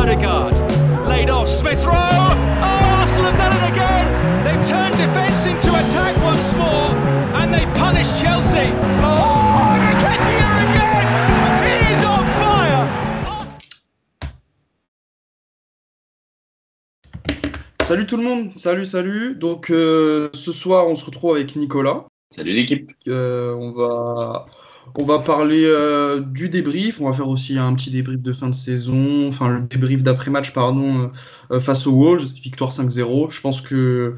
Odegaard. Laid off, Smith Rowe! Oh, Arsenal have done it again! They've turned defence into attack once more, and they punished Chelsea. Oh, Nketiah again! He is on fire! Salut tout le monde, salut. Donc ce soir on se retrouve avec Nicolas. Salut l'équipe. On va parler du débrief, on va faire aussi un petit débrief de fin de saison, enfin le débrief d'après-match face aux Wolves, victoire 5-0. Je pense que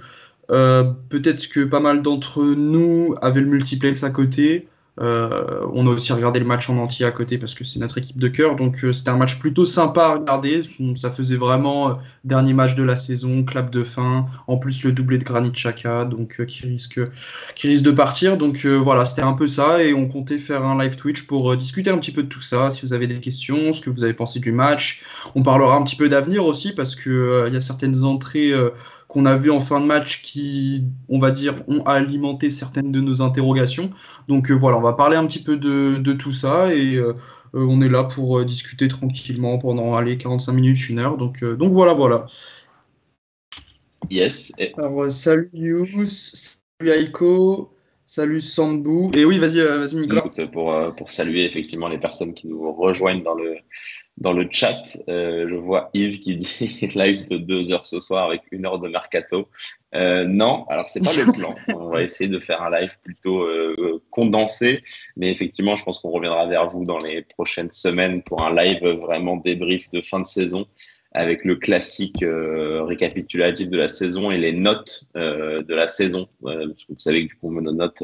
peut-être que pas mal d'entre nous avaient le multiplex à côté. On a aussi regardé le match en entier à côté parce que c'est notre équipe de cœur, donc c'était un match plutôt sympa à regarder. Ça faisait vraiment dernier match de la saison, clap de fin, en plus le doublé de Granit Xhaka, donc qui risque de partir. Donc voilà, c'était un peu ça et on comptait faire un live Twitch pour discuter un petit peu de tout ça. Si vous avez des questions, ce que vous avez pensé du match, on parlera un petit peu d'avenir aussi parce que il y a certaines entrées qu'on a vues en fin de match qui, on va dire, ont alimenté certaines de nos interrogations. Donc voilà, on va parler un petit peu de tout ça et on est là pour discuter tranquillement pendant 45 minutes, 1 heure. Donc voilà. Yes. Alors salut Yous, salut Aiko, salut Sambou. Et oui, vas-y Nicolas. Écoute, pour saluer effectivement les personnes qui nous rejoignent dans le chat, je vois Yves qui dit live de 2 heures ce soir avec 1 heure de mercato. Non, alors c'est pas le plan. On va essayer de faire un live plutôt condensé, mais effectivement, je pense qu'on reviendra vers vous dans les prochaines semaines pour un live vraiment débrief de fin de saison avec le classique récapitulatif de la saison et les notes de la saison. Parce que vous savez que du coup, on met nos notes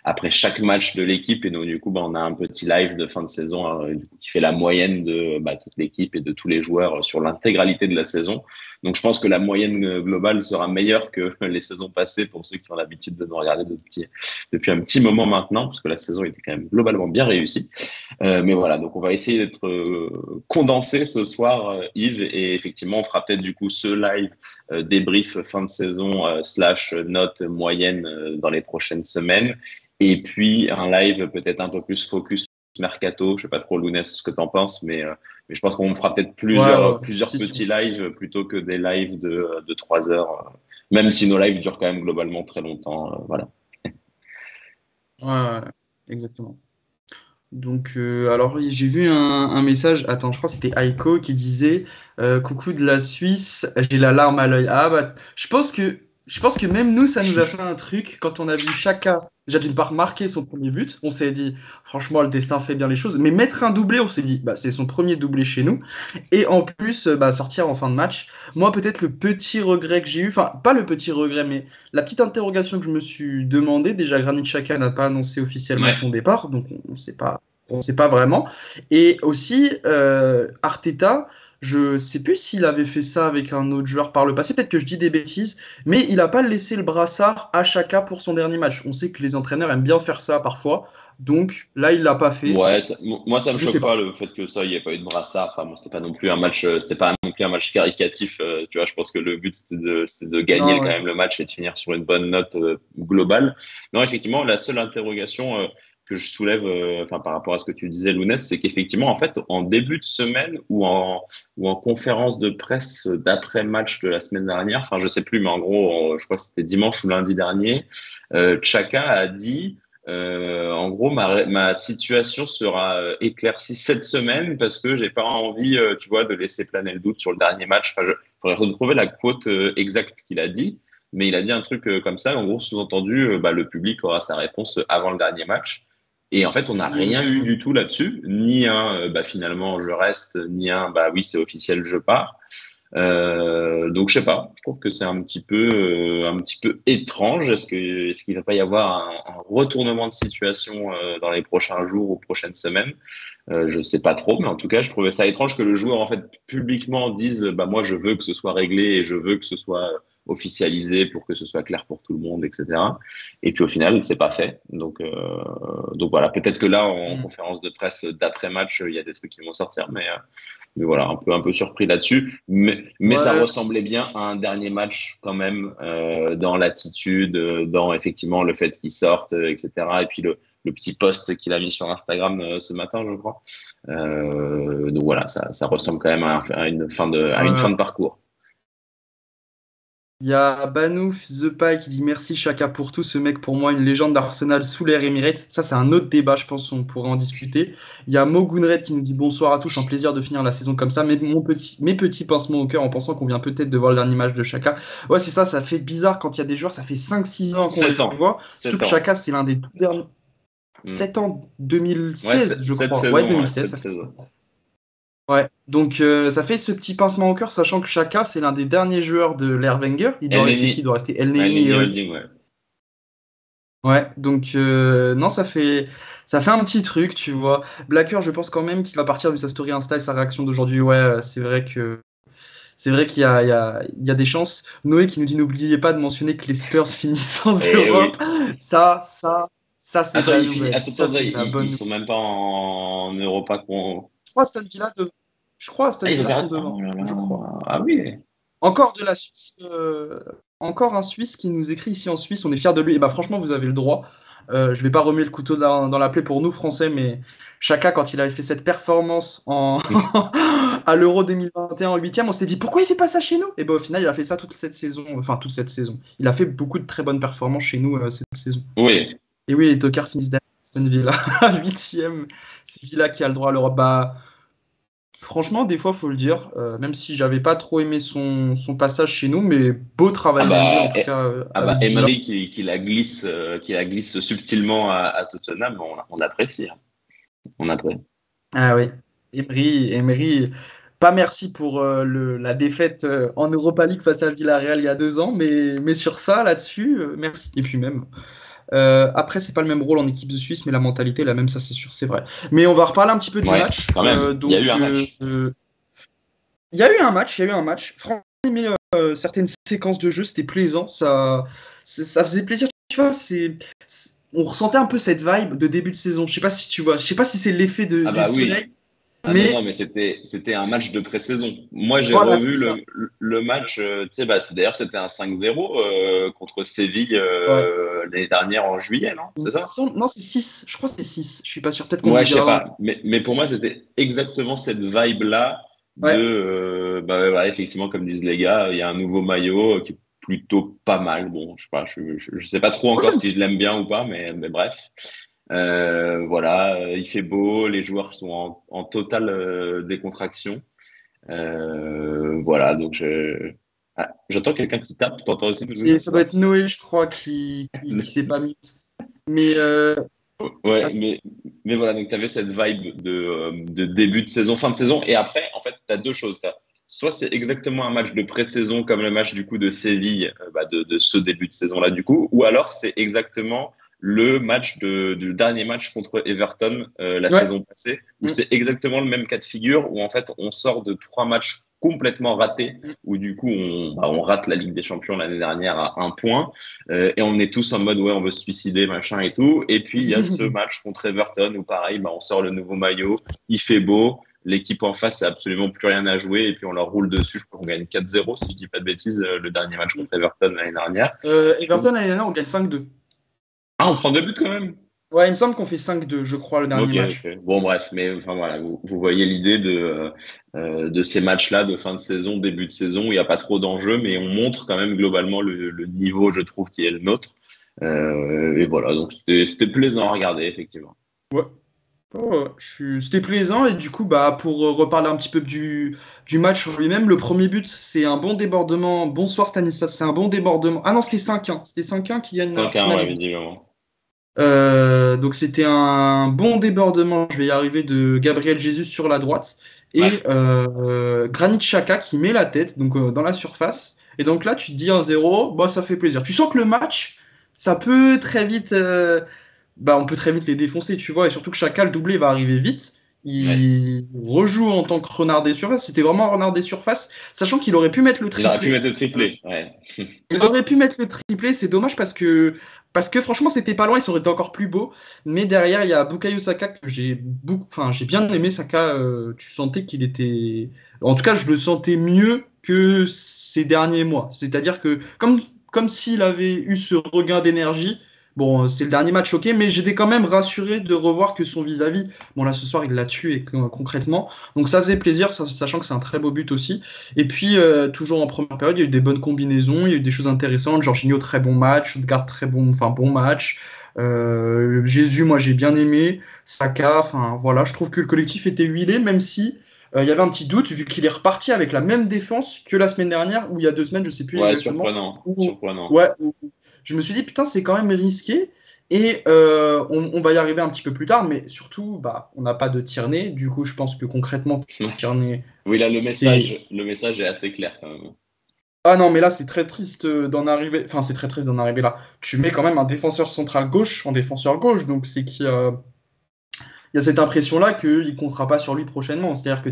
après chaque match de l'équipe et donc du coup, on a un petit live de fin de saison du coup, qui fait la moyenne de toute l'équipe et de tous les joueurs sur l'intégralité de la saison. Donc, je pense que la moyenne globale sera meilleure que les saisons passées pour ceux qui ont l'habitude de nous regarder depuis un petit moment maintenant, parce que la saison était quand même globalement bien réussie. Mais voilà, donc on va essayer d'être condensé ce soir, Yves, et effectivement, on fera peut-être du coup ce live débrief fin de saison / note moyenne dans les prochaines semaines. Et puis, un live peut-être un peu plus focus mercato. Je sais pas trop, Lounès, ce que tu en penses, mais je pense qu'on fera peut-être plusieurs petits lives plutôt que des lives de 3 heures, même si nos lives durent quand même globalement très longtemps. Voilà. Ouais, exactement. Donc, alors j'ai vu un message, attends, je crois que c'était Aiko qui disait coucou de la Suisse, j'ai la larme à l'œil. Ah bah, je pense que même nous, ça nous a fait un truc quand on a vu Xhaka, déjà d'une part marquer son premier but, on s'est dit franchement le destin fait bien les choses, mais mettre un doublé, on s'est dit bah c'est son premier doublé chez nous, et en plus sortir en fin de match. Moi peut-être le petit regret que j'ai eu, enfin pas le petit regret, mais la petite interrogation que je me suis demandé, déjà Granit Xhaka n'a pas annoncé officiellement son départ, donc on ne sait pas vraiment. Et aussi, Arteta, je ne sais plus s'il avait fait ça avec un autre joueur par le passé, peut-être que je dis des bêtises, mais il n'a pas laissé le brassard à Xhaka pour son dernier match. On sait que les entraîneurs aiment bien faire ça parfois, donc là, il ne l'a pas fait. Ouais, moi, ça me choque pas le fait que ça, il n'y ait pas eu de brassard. Enfin, bon, c'était pas non plus un match, caricatif. Tu vois, je pense que le but, c'était de gagner quand même le match et de finir sur une bonne note globale. Non, effectivement, la seule interrogation que je soulève par rapport à ce que tu disais, Lounès, c'est qu'effectivement, en fait, en début de semaine ou en conférence de presse d'après-match de la semaine dernière, enfin, je sais plus, mais en gros, je crois que c'était dimanche ou lundi dernier, Xhaka a dit en gros, ma situation sera éclaircie cette semaine parce que j'ai pas envie, tu vois, de laisser planer le doute sur le dernier match. Enfin, je faudrait retrouver la quote exacte qu'il a dit, mais il a dit un truc comme ça. En gros, sous-entendu, le public aura sa réponse avant le dernier match. Et en fait, on n'a rien eu du tout là-dessus, ni un finalement je reste, ni un oui c'est officiel je pars. Donc je sais pas, je trouve que c'est un petit peu étrange. Est-ce qu'il va pas y avoir un retournement de situation dans les prochains jours ou prochaines semaines? Je sais pas trop, mais en tout cas je trouvais ça étrange que le joueur en fait publiquement dise moi je veux que ce soit réglé et je veux que ce soit officialisé pour que ce soit clair pour tout le monde, etc. Et puis au final, c'est pas fait. Donc voilà, peut-être que là, en conférence de presse d'après-match, il y a des trucs qui vont sortir, mais voilà, un peu surpris là-dessus. Mais ça ressemblait bien à un dernier match quand même, dans l'attitude, dans effectivement le fait qu'ils sortent, etc. Et puis le petit post qu'il a mis sur Instagram ce matin, je crois. Donc voilà, ça ressemble quand même à une fin de parcours. Il y a Banouf The Pie qui dit merci Chaka pour tout. Ce mec, pour moi, une légende d'Arsenal sous l'ère Emirates. Ça, c'est un autre débat, je pense, on pourrait en discuter. Il y a Mogunred qui nous dit bonsoir à tous, un plaisir de finir la saison comme ça. Mais mes petits pincements au cœur en pensant qu'on vient peut-être de voir le dernier match de Chaka. Ouais, c'est ça fait bizarre quand il y a des joueurs, ça fait 5-6 ans qu'on les voit. Surtout que Chaka, c'est l'un des tout derniers. 7 ans, 2016, je crois. Saison, 2016, ça fait ça. Ouais, donc ça fait ce petit pincement au cœur, sachant que Chaka, c'est l'un des derniers joueurs de l'ère Wenger. Il doit rester qui? Il doit rester El Neni et Holding. Ouais, donc non, ça fait un petit truc, tu vois. Blacker, je pense quand même qu'il va partir vu sa story Insta et sa réaction d'aujourd'hui. Ouais, c'est vrai qu'il y a des chances. Noé qui nous dit n'oubliez pas de mentionner que les Spurs finissent en Europe. Oui. Ça c'est la nouvelle. Ils sont même pas en Europa. Je crois Aston Villa sont devant. Je crois. Ah oui. Encore de la Suisse. Encore un Suisse qui nous écrit ici en Suisse. On est fiers de lui. Et franchement, vous avez le droit. Je vais pas remuer le couteau dans la plaie pour nous Français, mais Chaka, quand il avait fait cette performance à l'Euro 2021 en 8e, on s'était dit pourquoi il fait pas ça chez nous? Et au final, il a fait ça toute cette saison. Il a fait beaucoup de très bonnes performances chez nous cette saison. Oui. Et oui, les tocards finissent d'Aston Villa 8e. C'est Villa qui a le droit à l'Europe. Franchement, des fois, il faut le dire, même si j'avais pas trop aimé son passage chez nous, mais beau travail en tout cas. Emery qui la glisse subtilement à Tottenham, on apprécie. On apprécie. Ah oui, Emery, pas merci pour la défaite en Europa League face à Villarreal il y a 2 ans, mais sur ça, là-dessus, merci. Et puis même... après, c'est pas le même rôle en équipe de Suisse, mais la mentalité est la même, ça c'est sûr, c'est vrai. Mais on va reparler un petit peu du match. Quand même. Donc, il y a eu un match. Il y a eu un match. Franchement, j'ai aimé certaines séquences de jeu, c'était plaisant. Ça faisait plaisir. Tu vois, on ressentait un peu cette vibe de début de saison. Je sais pas si tu vois. Je sais pas si c'est l'effet du soleil. Non, mais c'était un match de pré-saison. Moi, j'ai revu le match. D'ailleurs, c'était un 5-0 contre Séville l'année dernière en juillet, non? C'est ça? Non, c'est 6. Je crois que c'est 6. Je suis pas sûr. Peut-être qu'on je sais pas. Mais pour moi, c'était exactement cette vibe-là effectivement, comme disent les gars, il y a un nouveau maillot qui est plutôt pas mal. Bon, je sais pas. Je sais pas trop encore si je l'aime bien ou pas, mais bref. Il fait beau, les joueurs sont en totale décontraction. Donc j'entends quelqu'un qui tape. T'entends aussi? Ça doit être Noé, je crois, qui s'est pas mis. Mais mais voilà, donc tu avais cette vibe de début de saison, fin de saison, et après, en fait, tu as 2 choses. Soit c'est exactement un match de pré-saison comme le match du coup de Séville, de ce début de saison-là du coup, ou alors c'est exactement le match du dernier match contre Everton la saison passée, où c'est exactement le même cas de figure, où en fait on sort de 3 matchs complètement ratés, où du coup on rate la Ligue des Champions l'année dernière à 1 point, et on est tous en mode on veut se suicider, machin et tout, et puis il y a ce match contre Everton où pareil, on sort le nouveau maillot, il fait beau, l'équipe en face n'a absolument plus rien à jouer, et puis on leur roule dessus. Je crois qu'on gagne 4-0 si je dis pas de bêtises, le dernier match contre Everton l'année dernière. Everton l'année dernière on gagne 5-2. Ah, on prend 2 buts quand même? Ouais, il me semble qu'on fait 5-2, je crois, le dernier match. Okay. Bon, bref, mais voilà, vous voyez l'idée de ces matchs-là de fin de saison, début de saison, où il n'y a pas trop d'enjeux, mais on montre quand même globalement le niveau, je trouve, qui est le nôtre. Et voilà, donc c'était plaisant à regarder, effectivement. Ouais. C'était plaisant, et du coup, pour reparler un petit peu du match lui-même, le premier but, c'est un bon débordement. Bonsoir Stanislas, c'est un bon débordement. Ah non, c'était 5-1. C'était 5-1 qui gagne. 5-1, ouais, visiblement. Donc c'était un bon débordement, je vais y arriver, de Gabriel Jesus sur la droite, et Granit Xhaka qui met la tête dans la surface. Et donc là, tu te dis 1-0, ça fait plaisir. Tu sens que le match, ça peut très vite... on peut très vite les défoncer, tu vois, et surtout que Xhaka, le doublé, va arriver vite. Ouais. il rejoue en tant que renard des surfaces. C'était vraiment un renard des surfaces, sachant qu'il aurait pu mettre le Il aurait pu triplé. mettre le triplé. Ouais. Il aurait pu mettre le triplé, c'est dommage parce que franchement c'était pas loin, il ça aurait été encore plus beau. Mais derrière il y a Bukayo Saka que j'ai bien aimé Saka. Tu sentais qu'il était, en tout cas je le sentais mieux que ces derniers mois. C'est-à-dire que comme s'il avait eu ce regain d'énergie. Bon, c'est le dernier match, ok, mais j'étais quand même rassuré de revoir que son vis-à-vis, bon là ce soir il l'a tué concrètement, donc ça faisait plaisir, sachant que c'est un très beau but aussi. Et puis, toujours en première période, il y a eu des bonnes combinaisons, il y a eu des choses intéressantes. Jorginho, très bon match. Odegaard, bon match. Jésus, moi, j'ai bien aimé. Saka, enfin, voilà, je trouve que le collectif était huilé, même si il y avait un petit doute, vu qu'il est reparti avec la même défense que la semaine dernière, ou il y a 2 semaines, je sais plus Ouais, exactement. surprenant. Où- Surprenant. ouais, je me suis dit, putain, c'est quand même risqué. Et on va y arriver un petit peu plus tard, mais surtout, bah, on n'a pas de Tierney. Du coup, je pense que concrètement, Tierney, Oui, là, c'est le message est assez clair quand même. ah non, mais là, c'est très triste d'en arriver. Enfin, c'est très triste d'en arriver là. Tu mets quand même un défenseur central gauche en défenseur gauche, donc c'est qu'il y a cette impression-là qu'il ne comptera pas sur lui prochainement. C'est-à-dire que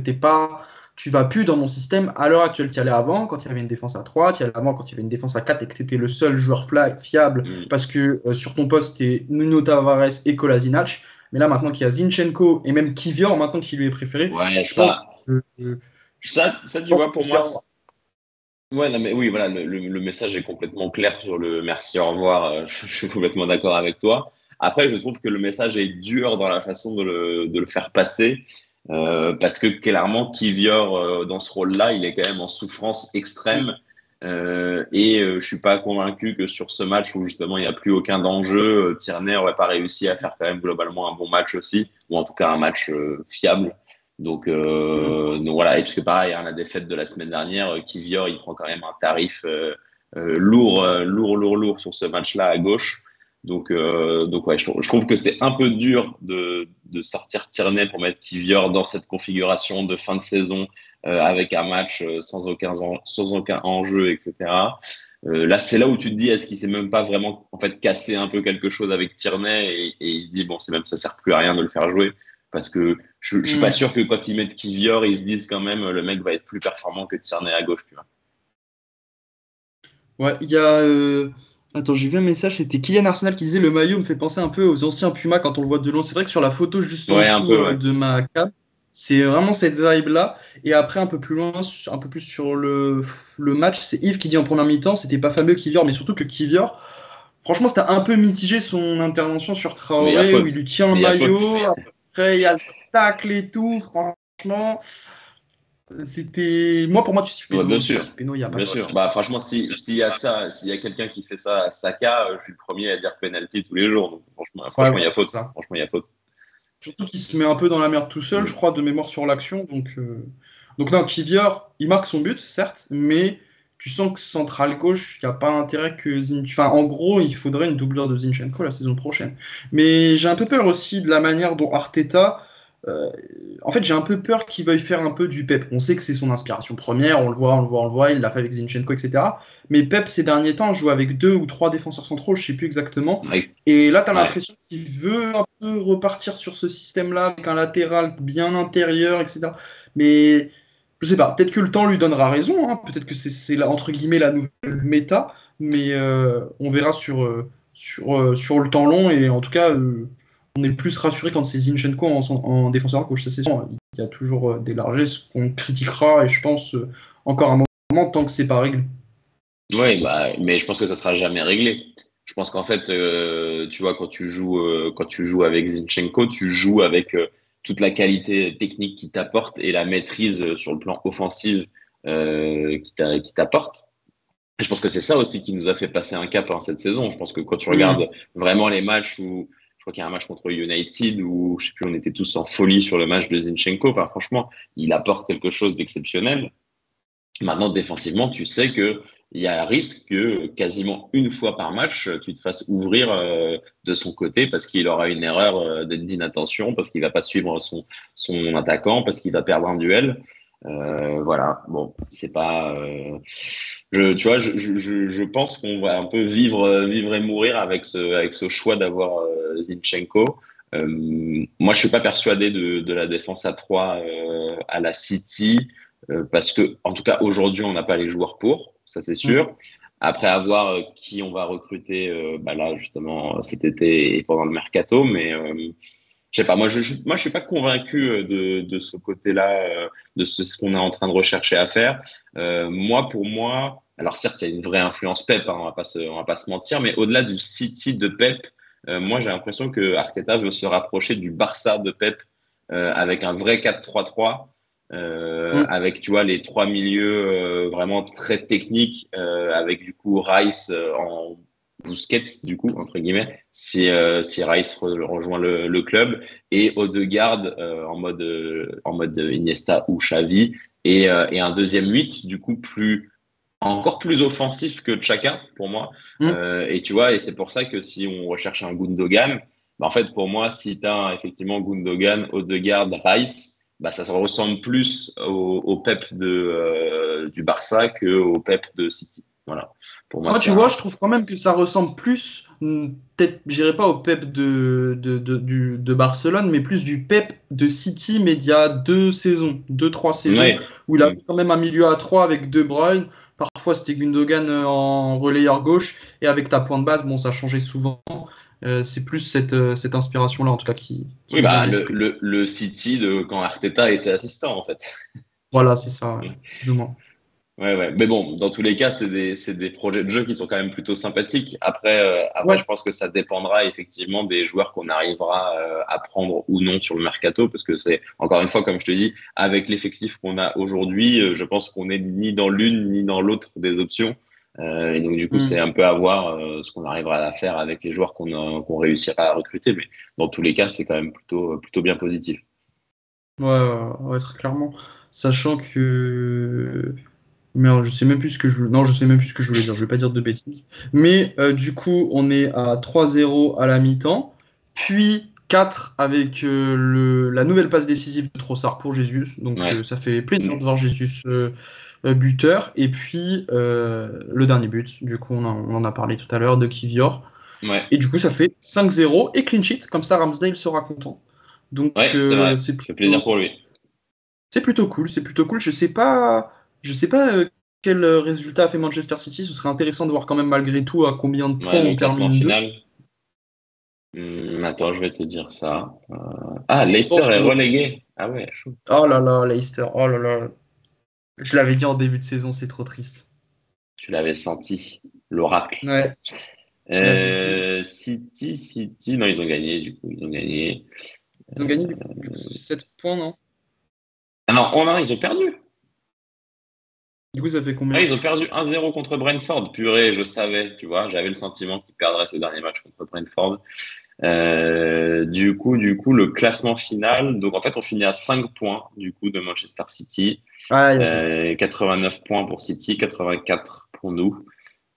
tu vas plus dans mon système à l'heure actuelle. Tu y allais avant, quand il y avait une défense à 3, tu y allais avant, quand il y avait une défense à 4 et que tu étais le seul joueur fiable Mm. parce que sur ton poste, tu Nuno Tavares et Kolasinac. Mais là, maintenant qu'il y a Zinchenko et même Kivior, maintenant qu'il lui est préféré, Ouais, je pense que. tu vois, pour moi, ouais, non, mais oui, voilà, le message est complètement clair sur le merci, au revoir. Je suis complètement d'accord avec toi. Après, je trouve que le message est dur dans la façon de le faire passer, parce que clairement, Kivior, dans ce rôle-là, il est quand même en souffrance extrême. Je suis pas convaincu que sur ce match où justement il n'y a plus aucun danger, Tierney aurait pas réussi à faire quand même globalement un bon match aussi, ou en tout cas un match fiable. Donc voilà, et parce que pareil, hein, la défaite de la semaine dernière, Kivior, il prend quand même un tarif lourd sur ce match-là à gauche. Donc ouais, je trouve que c'est un peu dur de sortir Tierney pour mettre Kivior dans cette configuration de fin de saison avec un match sans aucun enjeu, etc. Là, c'est là où tu te dis, est-ce qu'il s'est même pas vraiment en fait cassé un peu quelque chose avec Tierney et il se dit, bon, c'est même ça sert plus à rien de le faire jouer parce que je suis pas sûr que quand ils mettent Kivior, ils se disent quand même le mec va être plus performant que Tierney à gauche, tu vois. Ouais, il y a. Attends, j'ai vu un message, c'était Kylian Arsenal qui disait le maillot me fait penser un peu aux anciens Pumas quand on le voit de loin. C'est vrai que sur la photo juste en Ouais, un dessous peu, ouais. de ma cam, c'est vraiment cette vibe-là. Et après, un peu plus loin, un peu plus sur le match, c'est Yves qui dit en première mi-temps, c'était pas fameux Kivior, mais surtout que Kivior, franchement, c'était un peu mitigé son intervention sur Mais il y a Traoré, où il faute. lui tient le Mais il y a faute. maillot, après il y a le tacle et tout, franchement. C'était. Moi, pour moi, tu siffles Ouais, péno, bien hein. Tu sûr. siffles péno, il n'y a pas Bien ça. sûr. Bah, franchement, s'il y a ça, s'il y a quelqu'un qui fait ça à Saka, je suis le premier à dire penalty tous les jours. Donc, Ouais, franchement, il y voilà, a c'est faute. ça. Franchement, il y a faute. Surtout qu'il se met un peu dans la merde tout seul, je Mm. crois, de mémoire sur l'action. Donc non, Kivior, il marque son but, certes, mais tu sens que central gauche, il n'y a pas intérêt que Enfin, en gros, il faudrait une doublure de Zinchenko la saison prochaine. Mais j'ai un peu peur aussi de la manière dont Arteta. euh, En fait, j'ai un peu peur qu'il veuille faire un peu du Pep. On sait que c'est son inspiration première, on le voit, il l'a fait avec Zinchenko, etc. Mais Pep, ces derniers temps, joue avec 2 ou 3 défenseurs centraux, je ne sais plus exactement. Ouais. Et là, tu as Ouais. l'impression qu'il veut un peu repartir sur ce système-là, avec un latéral bien intérieur, etc. Mais je sais pas, peut-être que le temps lui donnera raison, hein. Peut-être que entre guillemets la nouvelle méta, mais on verra sur le temps long. Et en tout cas, on est plus rassuré quand c'est Zinchenko en défenseur gauche. Ça, c'est sûr. Il y a toujours des largesses qu'on critiquera, et je pense encore un moment, tant que c'est pas réglé. Ouais, bah, mais je pense que ça sera jamais réglé. Je pense qu'en fait, tu vois, quand tu joues avec Zinchenko, tu joues avec toute la qualité technique qu'il t'apporte et la maîtrise sur le plan offensif qui t'apporte. Je pense que c'est ça aussi qui nous a fait passer un cap en cette saison. Je pense que quand tu Mm. regardes vraiment les matchs où, je crois qu'il y a un match contre United où, je sais plus, on était tous en folie sur le match de Zinchenko. Enfin, franchement, il apporte quelque chose d'exceptionnel. Maintenant, défensivement, tu sais que il y a un risque que quasiment une fois par match, tu te fasses ouvrir de son côté parce qu'il aura une erreur d'inattention, parce qu'il va pas suivre son attaquant, parce qu'il va perdre un duel. Voilà, bon, c'est pas. Tu vois, je pense qu'on va un peu vivre et mourir avec ce choix d'avoir Zinchenko. Moi, je suis pas persuadé de la défense à 3 à la City, parce que, en tout cas, aujourd'hui, on n'a pas les joueurs pour, ça c'est Mm. sûr. Après, à voir qui on va recruter là, justement, cet été et pendant le mercato. Mais je sais pas, moi, je suis pas convaincu de ce côté-là, de ce qu'on est en train de rechercher à faire. Pour moi, alors certes, il y a une vraie influence Pep, hein, on va pas se mentir, mais au-delà du City de Pep, moi, j'ai l'impression que Arteta veut se rapprocher du Barça de Pep, avec un vrai 4-3-3, Mm. avec, tu vois, les trois milieux vraiment très techniques, avec du coup Rice en Busquets, du coup, entre guillemets, si Rice rejoint le club, et Odegaard en mode Iniesta ou Xavi, et un deuxième 8, du coup, encore plus offensif que Xhaka, pour moi. Mm. Et tu vois, et c'est pour ça que si on recherche un Gundogan, bah, en fait, pour moi, si tu as effectivement Gundogan, Odegaard, Rice, bah, ça se ressemble plus au Pep du Barça qu'au Pep de City. Voilà. Pour moi, Moi, c'est tu vois, un. je trouve quand même que ça ressemble plus, peut-être, j'irai pas au Pep de Barcelone, mais plus du Pep de City, mais d'il y a 2 saisons, 2, 3 saisons, Ouais. où il a quand même un milieu à 3 avec De Bruyne. Parfois, c'était Gundogan en relayeur gauche, et avec ta pointe basse, bon, ça changeait souvent. C'est plus cette inspiration-là, en tout cas, qui Oui, me vient bah, à l'esprit. le City de quand Arteta était assistant, en fait. Voilà, c'est ça, ouais, plus ou moins. Ouais, ouais. Mais bon, dans tous les cas, c'est des projets de jeu qui sont quand même plutôt sympathiques. Après, Ouais. je pense que ça dépendra effectivement des joueurs qu'on arrivera à prendre ou non sur le mercato, parce que c'est, encore une fois, comme je te dis, avec l'effectif qu'on a aujourd'hui, je pense qu'on est ni dans l'une ni dans l'autre des options. Et donc, du coup, c'est Mm. un peu à voir ce qu'on arrivera à faire avec les joueurs qu'on réussira à recruter. Mais dans tous les cas, c'est quand même plutôt bien positif. Ouais, ouais, ouais, très clairement. Sachant que. Merde, je sais même plus ce que je voulais. Non, je sais même plus ce que je voulais dire. Je vais pas dire de bêtises. Mais du coup, on est à 3-0 à la mi-temps. Puis 4 avec la nouvelle passe décisive de Trossard pour Jesus. Donc Ouais. ça fait plaisir de voir Jesus buteur. Et puis le dernier but, du coup, on en a parlé tout à l'heure, de Kivior. Ouais. Et du coup, ça fait 5-0 et clean sheet. Comme ça, Ramsdale sera content. Donc Ouais, c'est vrai. c'est Ça fait plaisir plutôt. pour lui. C'est plutôt cool, c'est plutôt cool. Je sais pas quel résultat a fait Manchester City. Ce serait intéressant de voir quand même malgré tout à combien de points Ouais, on le classement termine d'eux. final. Attends, je vais te dire ça. Ah, Je Leicester pense est qu'on aura. relégué. Ah ouais, chaud. Oh là là, Leicester. Oh là là. Je l'avais dit en début de saison, c'est trop triste. Tu l'avais senti, l'oracle. Ouais, je l'avais dit. City. Non, ils ont gagné, du coup, ils ont gagné. Ils ont gagné du coup, ça fait 7 points, non? Ah non, oh non, ils ont perdu. Du coup, ça fait Ah, combien? ils ont perdu 1-0 contre Brentford. Purée, je savais, tu vois, j'avais le sentiment qu'ils perdraient ce dernier match contre Brentford. Du coup, le classement final. Donc, en fait, on finit à 5 points, du coup, de Manchester City. Aïe, aïe, aïe. 89 points pour City, 84 pour nous.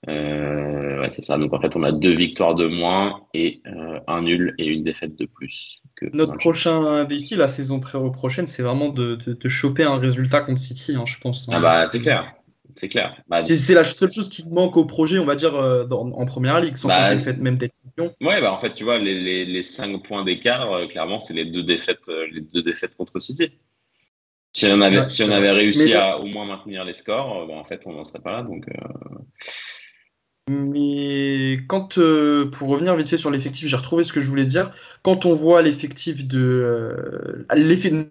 Ouais, c'est ça. Donc, en fait, on a 2 victoires de moins et un nul et une défaite de plus que Notre Manchester. prochain défi, la saison prochaine, c'est vraiment de choper un résultat contre City, hein, je pense, Ah hein. bah, c'est clair. C'est clair. C'est la seule chose qui manque au projet, on va dire, en première ligue, sans compter Bah, le fait même d'être champion. ouais, bah, en fait, tu vois, les 5 points d'écart, clairement, c'est les deux défaites contre City. Ouais, Si on c'est vrai. avait Mais, réussi à au moins maintenir les scores, en fait, on n'en serait pas là. Donc, mais quand, pour revenir vite fait sur l'effectif, j'ai retrouvé ce que je voulais dire. Quand on voit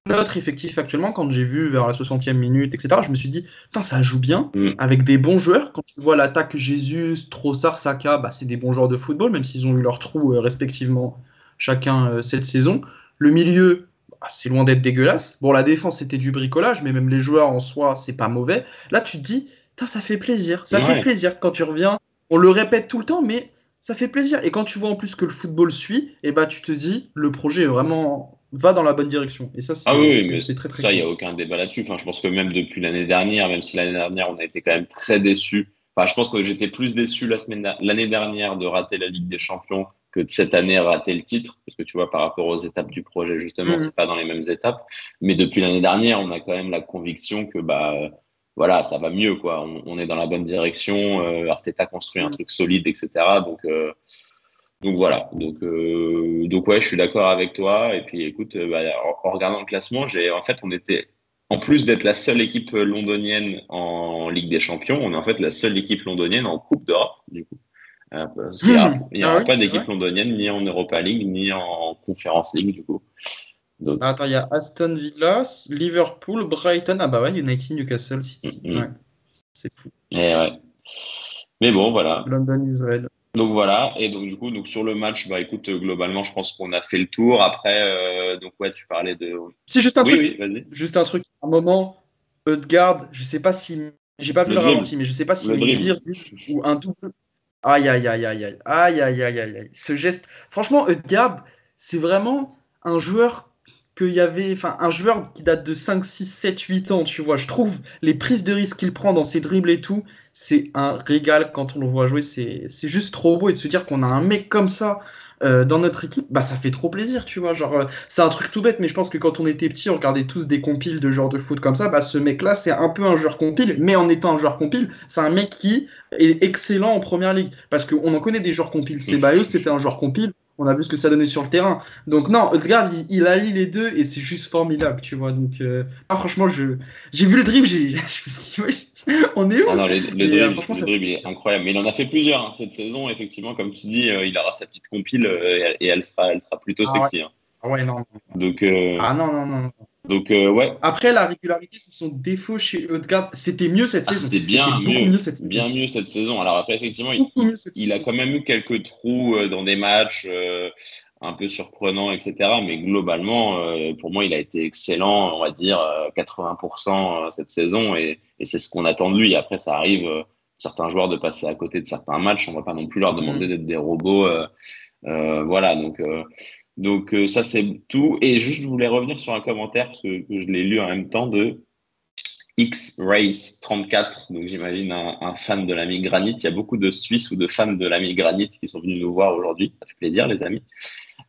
notre effectif actuellement, quand j'ai vu vers la 60e minute, etc., je me suis dit, putain, ça joue bien, hmm. avec des bons joueurs. Quand tu vois l'attaque Jesus, Trossard, Saka, bah, c'est des bons joueurs de football, même s'ils ont eu leurs trous respectivement chacun cette saison. Le milieu, bah, c'est loin d'être dégueulasse. Bon, la défense, c'était du bricolage, mais même les joueurs en soi, c'est pas mauvais. Là, tu te dis, putain, ça fait plaisir. Ça fait Ouais. plaisir quand tu reviens. On le répète tout le temps, mais ça fait plaisir. Et quand tu vois en plus que le football suit, et bah, tu te dis, le projet est vraiment va dans la bonne direction. Et ça, Ah oui, c'est oui, mais c'est très, très ça, il n'y cool. a aucun débat là-dessus. Enfin, je pense que même depuis l'année dernière, même si l'année dernière, on a été quand même très déçus. Enfin, je pense que j'étais plus déçu l'année dernière de rater la Ligue des Champions que de cette année rater le titre. Parce que tu vois, par rapport aux étapes du projet, justement, Mhm. c'est pas dans les mêmes étapes. Mais depuis l'année dernière, on a quand même la conviction que, bah, voilà, ça va mieux, quoi. On est dans la bonne direction. Arteta construit un Mhm. truc solide, etc. Donc, Donc voilà, donc ouais, je suis d'accord avec toi. Et puis écoute, en regardant le classement, on était, en plus d'être la seule équipe londonienne en Ligue des Champions, on est en fait la seule équipe londonienne en Coupe d'Europe, du coup. Parce qu'il n'y Ah aura oui, pas c'est d'équipe vrai. londonienne ni en Europa League, ni en Conference League, du coup. Donc, Ah, attends, il y a Aston Villa, Liverpool, Brighton. Ah bah ouais, United, Newcastle mm, City. Ouais, mm. c'est fou. Et ouais. Mais bon, voilà. London is red. Donc voilà, et donc du coup, donc sur le match, bah écoute, globalement, je pense qu'on a fait le tour. Après, donc ouais, tu parlais de. Si, juste un Oui, truc. oui, vas-y. Juste un truc. À un moment, Ødegaard, je sais pas si. J'ai pas vu Le le dribble, ralenti, mais je sais pas s'il le met une dribble. virgule ou un double. Aïe, aïe, aïe, aïe, aïe. Aïe, aïe, aïe, aïe, aïe. Ce geste. Franchement, Ødegaard, c'est vraiment un joueur qu'il y avait. Enfin, un joueur qui date de 5, 6, 7, 8 ans, tu vois. Je trouve les prises de risque qu'il prend dans ses dribbles et tout, c'est un régal quand on le voit jouer. C'est juste trop beau et de se dire qu'on a un mec comme ça dans notre équipe, bah ça fait trop plaisir, tu vois. Genre, c'est un truc tout bête, mais je pense que quand on était petit, on regardait tous des compiles de genre de foot comme ça. Bah, ce mec-là, c'est un peu un joueur compile, mais en étant un joueur compile, c'est un mec qui est excellent en première ligue. Parce qu'on en connaît des joueurs compiles. Ceballos, c'était un joueur compile. On a vu ce que ça donnait sur le terrain. Donc, non, Ødegaard, il allie les deux et c'est juste formidable, tu vois. Donc, franchement, j'ai vu le dribble, je me suis dit, oui, on est Ah où? non, Mais franchement, le ça. dribble, il est incroyable. Mais il en a fait plusieurs hein, cette saison. Effectivement, comme tu dis, il aura sa petite compile et elle sera plutôt Ah ouais, sexy. Hein. ah ouais, non. Donc, Ah non, non, non. ouais. Après, la régularité, c'est son défaut chez Ødegaard. C'était mieux cette Ah, saison. c'était C'était beaucoup mieux cette saison. bien mieux cette saison. Alors après, effectivement, Beaucoup mieux cette il a saison. quand même eu quelques trous dans des matchs un peu surprenants, etc. Mais globalement, pour moi, il a été excellent, on va dire 80% cette saison, et c'est ce qu'on attend de lui. Après, ça arrive certains joueurs de passer à côté de certains matchs. On va pas non plus leur demander Mm. d'être des robots. Voilà, donc ça c'est tout. Et juste, je voulais revenir sur un commentaire parce que je l'ai lu en même temps de X-Race34, donc j'imagine un fan de l'ami Granit. Il y a beaucoup de Suisses ou de fans de l'ami Granit qui sont venus nous voir aujourd'hui. Ça fait plaisir, les amis.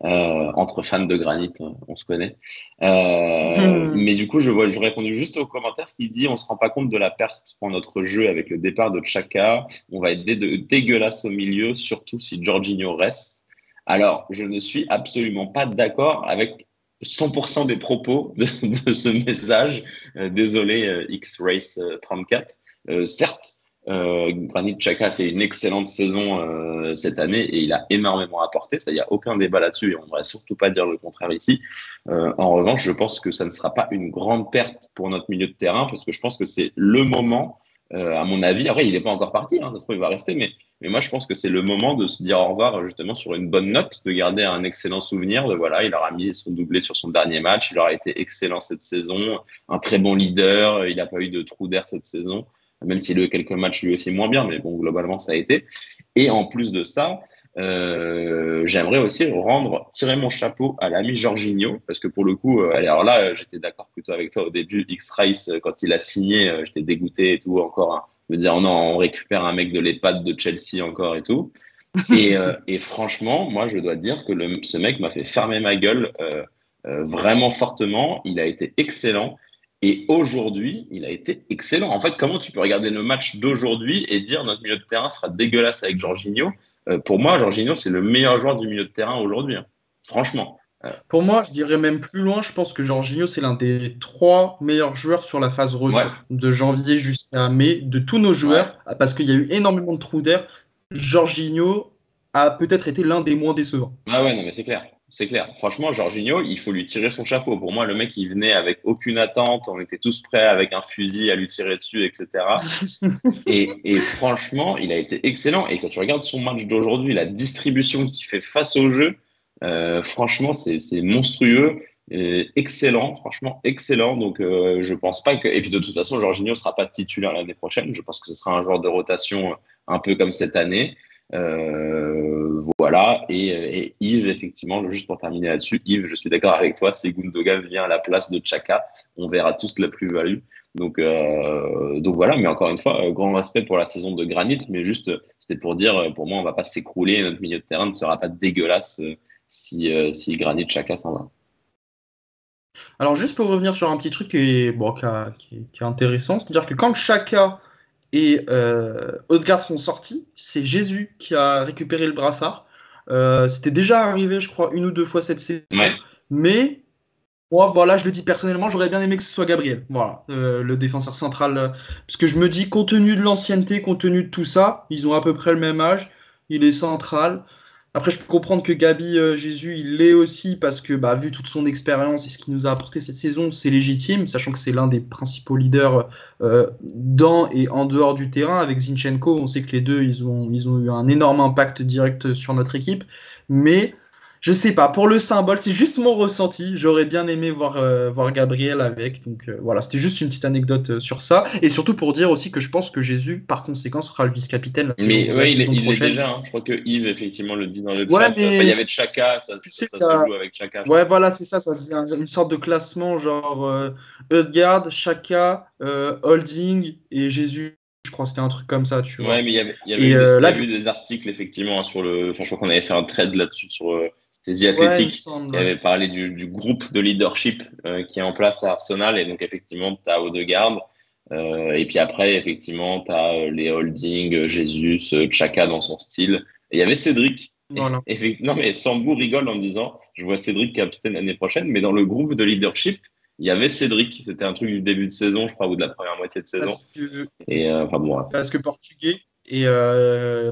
Entre fans de Granit, on se connaît. Mais du coup, je répondu juste au commentaire qui dit on se rend pas compte de la perte pour notre jeu avec le départ de Xhaka. On va être dégueulasse au milieu, surtout si Jorginho reste. Alors, je ne suis absolument pas d'accord avec 100% des propos de ce message. Désolé, X-Race34. Certes, Granit Xhaka fait une excellente saison cette année et il a énormément apporté. Ça, il n'y a aucun débat là-dessus et on ne va surtout pas dire le contraire ici. En revanche, je pense que ça ne sera pas une grande perte pour notre milieu de terrain parce que je pense que c'est le moment, à mon avis. Après, il n'est pas encore parti, hein, ça se trouve, il va rester, mais moi, je pense que c'est le moment de se dire au revoir justement sur une bonne note, de garder un excellent souvenir. De voilà, il aura mis son doublé sur son dernier match, il aura été excellent cette saison, un très bon leader, il n'a pas eu de trou d'air cette saison, même s'il a eu quelques matchs lui aussi moins bien, mais bon, globalement, ça a été. Et en plus de ça, j'aimerais aussi tirer mon chapeau à l'ami Jorginho, parce que pour le coup, alors là, j'étais d'accord plutôt avec toi au début, X-Rice, quand il a signé, j'étais dégoûté et tout, encore, hein, me dire, oh non, on récupère un mec de l'EHPAD de Chelsea encore et tout. Et franchement, moi, je dois dire que ce mec m'a fait fermer ma gueule vraiment fortement. Il a été excellent. Et aujourd'hui, il a été excellent. En fait, comment tu peux regarder le match d'aujourd'hui et dire notre milieu de terrain sera dégueulasse avec Jorginho? Pour moi, Jorginho, c'est le meilleur joueur du milieu de terrain aujourd'hui. Hein. Franchement. Pour moi, je dirais même plus loin, je pense que Jorginho, c'est l'un des 3 meilleurs joueurs sur la phase Ouais, retour, de janvier jusqu'à mai, de tous nos ouais. joueurs, parce qu'il y a eu énormément de trous d'air. Jorginho a peut-être été l'un des moins décevants. Ah ouais, non, mais c'est clair. C'est clair. Franchement, Jorginho, il faut lui tirer son chapeau. Pour moi, le mec, il venait avec aucune attente. On était tous prêts avec un fusil à lui tirer dessus, etc. Et franchement, il a été excellent. Et quand tu regardes son match d'aujourd'hui, la distribution qu'il fait face au jeu, franchement, c'est monstrueux. Excellent, franchement excellent. Donc, je pense pas que. Et puis, de toute façon, Jorginho ne sera pas titulaire l'année prochaine. Je pense que ce sera un joueur de rotation un peu comme cette année. Voilà. Et Yves, effectivement, juste pour terminer là-dessus, Yves, je suis d'accord avec toi. Si Gundogan vient à la place de Xhaka, on verra tous la plus-value. Donc voilà, mais encore une fois, grand respect pour la saison de Granit, mais juste, c'était pour dire, pour moi, on va pas s'écrouler, notre milieu de terrain ne sera pas dégueulasse si Granit Xhaka s'en va. Alors, juste pour revenir sur un petit truc qui est intéressant, c'est-à-dire que quand Xhaka et Ødegaard sont sortis, c'est Jésus qui a récupéré le brassard. C'était déjà arrivé, je crois, 1 ou 2 fois cette saison. Ouais. Mais moi, voilà, je le dis personnellement, j'aurais bien aimé que ce soit Gabriel, voilà, le défenseur central. Parce que je me dis, compte tenu de l'ancienneté, compte tenu de tout ça, ils ont à peu près le même âge, il est central. Après, je peux comprendre que Gabi Jésus, il l'est aussi, parce que bah, vu toute son expérience et ce qu'il nous a apporté cette saison, c'est légitime, sachant que c'est l'un des principaux leaders dans et en dehors du terrain. Avec Zinchenko, on sait que les deux, ils ont eu un énorme impact direct sur notre équipe. Mais je sais pas, pour le symbole, c'est juste mon ressenti. J'aurais bien aimé voir Gabriel avec. Donc voilà, c'était juste une petite anecdote sur ça. Et surtout pour dire aussi que je pense que Jésus, par conséquent, sera le vice-capitaine Mais la ouais, saison il l'est prochaine. déjà. Hein. Je crois que Yves, effectivement, le dit dans le Ouais, chat. Enfin, il y mais avait Chaka, tu sais, ça se joue avec Chaka. ouais, voilà, c'est ça. Ça faisait une sorte de classement, genre Ødegaard, Xhaka, Holding et Jésus. Je crois que c'était un truc comme ça, tu Ouais, vois. mais Et il y là, avait eu des articles, effectivement, hein, sur le. Enfin, je crois qu'on avait fait un thread là-dessus sur. C'était The ouais, il me Athletic semble. qui avait parlé du groupe de leadership qui est en place à Arsenal. Et donc, effectivement, tu as Odegaard. Et puis après, effectivement, tu as les Holding, Jesus, Chaka dans son style. Et il y avait Cédric. Voilà. Non, mais Sambou rigole en disant je vois Cédric capitaine l'année prochaine, mais dans le groupe de leadership, il y avait Cédric. C'était un truc du début de saison, je crois, ou de la première moitié de saison. Parce que Et enfin bon. Parce que Portugais et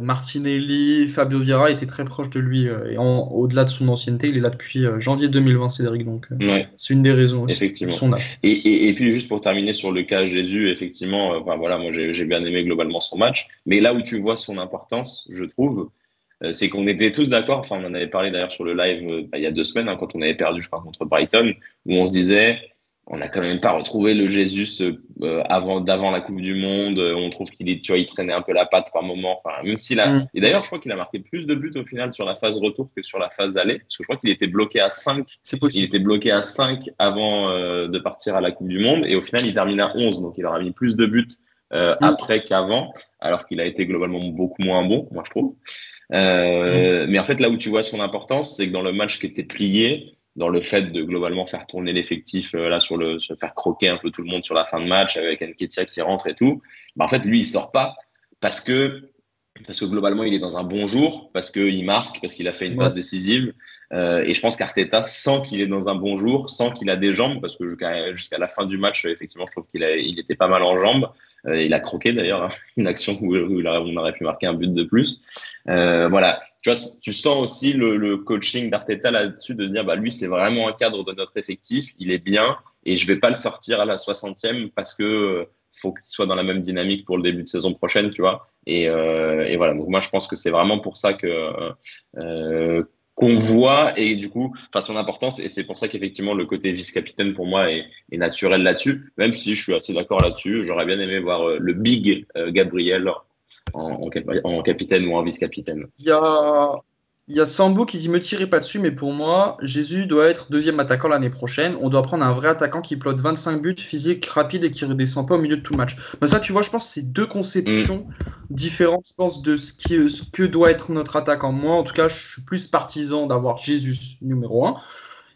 Martinelli, Fabio Vieira étaient très proches de lui. Et au-delà de son ancienneté, il est là depuis janvier 2020, Cédric. Donc, Ouais. c'est une des raisons aussi, de Effectivement. son âge. Et puis juste pour terminer sur le cas Jésus, effectivement, enfin, voilà, moi j'ai bien aimé globalement son match. Mais là où tu vois son importance, je trouve, c'est qu'on était tous d'accord, enfin on en avait parlé d'ailleurs sur le live il y a 2 semaines, hein, quand on avait perdu, je crois, contre Brighton, où on se disait, on n'a quand même pas retrouvé le Jésus d'avant la Coupe du Monde. On trouve tu vois, il traînait un peu la patte par moment. Enfin, même s'il a, Mm. et d'ailleurs, je crois qu'il a marqué plus de buts au final sur la phase retour que sur la phase aller, parce que je crois qu'il était bloqué à 5. C'est Il possible. était bloqué à 5 avant de partir à la Coupe du Monde, et au final, il termine à 11. Donc, il aura mis plus de buts après qu'avant, alors qu'il a été globalement beaucoup moins bon, moi je trouve. Mais en fait, là où tu vois son importance, c'est que dans le match qui était plié, dans le fait de globalement faire tourner l'effectif là se faire croquer un peu tout le monde sur la fin de match avec Nketiah qui rentre et tout, bah en fait lui il sort pas parce que globalement il est dans un bon jour, parce qu'il marque, parce qu'il a fait une passe décisive, et je pense qu'Arteta sent qu'il est dans un bon jour, sent qu'il a des jambes, parce que jusqu'à la fin du match effectivement je trouve il était pas mal en jambes. Il a croqué d'ailleurs, hein, une action où on aurait pu marquer un but de plus. Voilà, tu vois, tu sens aussi le coaching d'Arteta là-dessus, de se dire, bah, lui, c'est vraiment un cadre de notre effectif, il est bien, et je vais pas le sortir à la 60e parce que faut qu'il soit dans la même dynamique pour le début de saison prochaine, tu vois. Et voilà, donc moi, je pense que c'est vraiment pour ça qu'on voit, et du coup, enfin, son importance, et c'est pour ça qu'effectivement, le côté vice-capitaine, pour moi, est naturel là-dessus, même si je suis assez d'accord là-dessus. J'aurais bien aimé voir le big Gabriel en capitaine ou en vice-capitaine. Il y a Sambou qui dit me tirez pas dessus, mais pour moi, Jésus doit être deuxième attaquant l'année prochaine. On doit prendre un vrai attaquant qui plotte 25 buts, physique, rapide et qui redescend pas au milieu de tout le match. Mais ça, tu vois, je pense que c'est deux conceptions différentes, je pense, de ce que doit être notre attaquant. Moi, en tout cas, je suis plus partisan d'avoir Jésus numéro 1.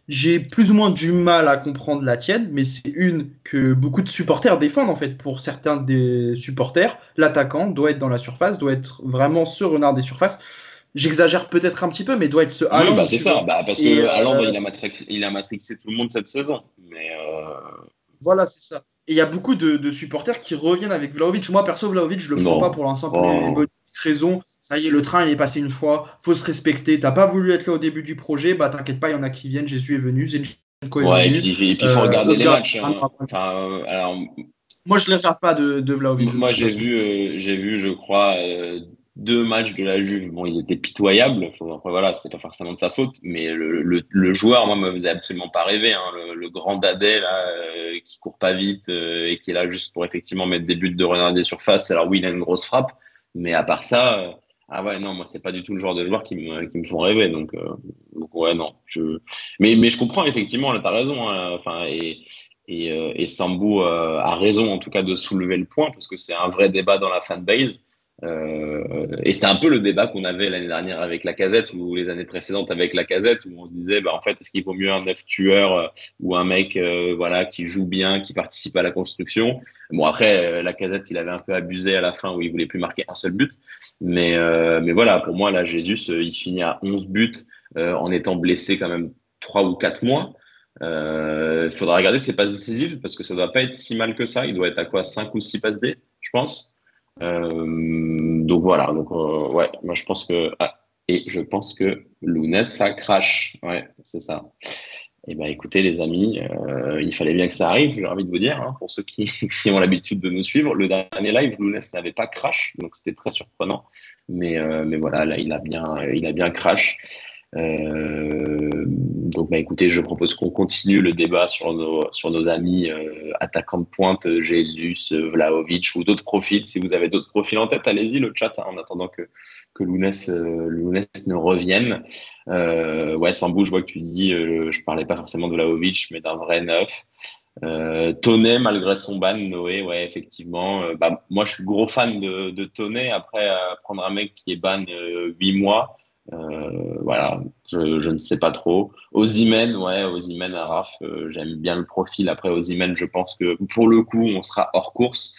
J'ai plus ou moins du mal à comprendre la tienne, mais c'est une que beaucoup de supporters défendent en fait. Pour certains des supporters, l'attaquant doit être dans la surface, doit être vraiment ce renard des surfaces. J'exagère peut-être un petit peu, mais doit être ce Oui, Haaland, bah c'est tu ça. vois. Bah, parce Et que Haaland, il a matrixé tout le monde cette saison. Mais voilà, c'est ça. Et il y a beaucoup de supporters qui reviennent avec Vlahovic. Moi, perso, Vlahovic, je le prends pas non. pour la simple et Oh. bonne raison. Ça y est, le train, il est passé une fois. Faut se respecter. T'as pas voulu être là au début du projet. Bah, t'inquiète pas, il y en a qui viennent. Jésus est venu. Zinchenko est Ouais, venu. et puis il faut regarder les Ødegaard, matchs. Hein. Enfin, alors, moi, je ne les regarde pas de Vlahovic, de moi, toute façon. j'ai vu, je crois, 2 matchs de la Juve. Bon, ils étaient pitoyables. Après, voilà, c'était pas forcément de sa faute. Mais le joueur, moi, me faisait absolument pas rêver. Hein. Le grand Dadé, là, qui court pas vite et qui est là juste pour effectivement mettre des buts de renard des surfaces. Alors oui, il a une grosse frappe. Mais à part ça, ah ouais, non, moi, c'est pas du tout le genre de joueur qui me font rêver. Donc ouais, non. Mais je comprends, effectivement, là, t'as raison. Hein. Enfin, et Sambou a raison, en tout cas, de soulever le point, parce que c'est un vrai débat dans la fanbase. Et c'est un peu le débat qu'on avait l'année dernière avec Lacazette ou les années précédentes avec Lacazette, où on se disait, en fait, est-ce qu'il vaut mieux un neuf tueur ou un mec voilà, qui joue bien, qui participe à la construction. Bon, après, Lacazette, il avait un peu abusé à la fin où il voulait plus marquer un seul but. Mais voilà, pour moi, là, Jesus, il finit à 11 buts en étant blessé quand même 3 ou 4 mois. Il faudra regarder ses passes décisives parce que ça doit pas être si mal que ça. Il doit être à quoi, 5 ou 6 passes D, je pense. Donc voilà, ouais, moi je pense que et je pense que Lounès ça crache, ouais, c'est ça. Et écoutez les amis, il fallait bien que ça arrive, j'ai envie de vous dire, hein, pour ceux qui, qui ont l'habitude de nous suivre. Le dernier live, Lounès n'avait pas crash, donc c'était très surprenant. Mais voilà, là il a bien crash. Donc écoutez, je propose qu'on continue le débat sur nos amis attaquants de pointe, Jesus, Vlahovic ou d'autres profils. Si vous avez d'autres profils en tête, allez-y le chat, hein, en attendant que Lounès ne revienne. Ouais, Sambou, je vois que tu dis, je parlais pas forcément de Vlahovic, mais d'un vrai neuf. Toney, malgré son ban, Noé, ouais, effectivement. Moi, je suis gros fan de Toney. Après, prendre un mec qui est ban 8 mois, voilà, je ne sais pas trop. Osimhen, ouais, Osimhen à Raph, j'aime bien le profil. Après, Osimhen, je pense que pour le coup, on sera hors course.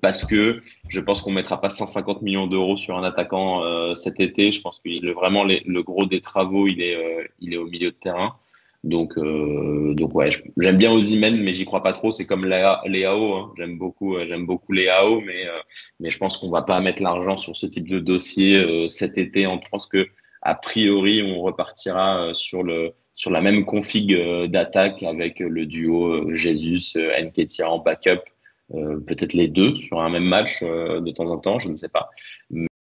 Parce que je pense qu'on mettra pas 150 millions d'euros sur un attaquant cet été. Je pense que vraiment le gros des travaux, il est au milieu de terrain. Donc ouais, j'aime bien Osimhen, mais j'y crois pas trop. C'est comme Léao, hein. J'aime beaucoup Léao, mais je pense qu'on va pas mettre l'argent sur ce type de dossier cet été. Je pense que a priori, on repartira sur la même config d'attaque avec le duo Jesus Nketiah en backup. Peut-être les deux sur un même match de temps en temps, je ne sais pas.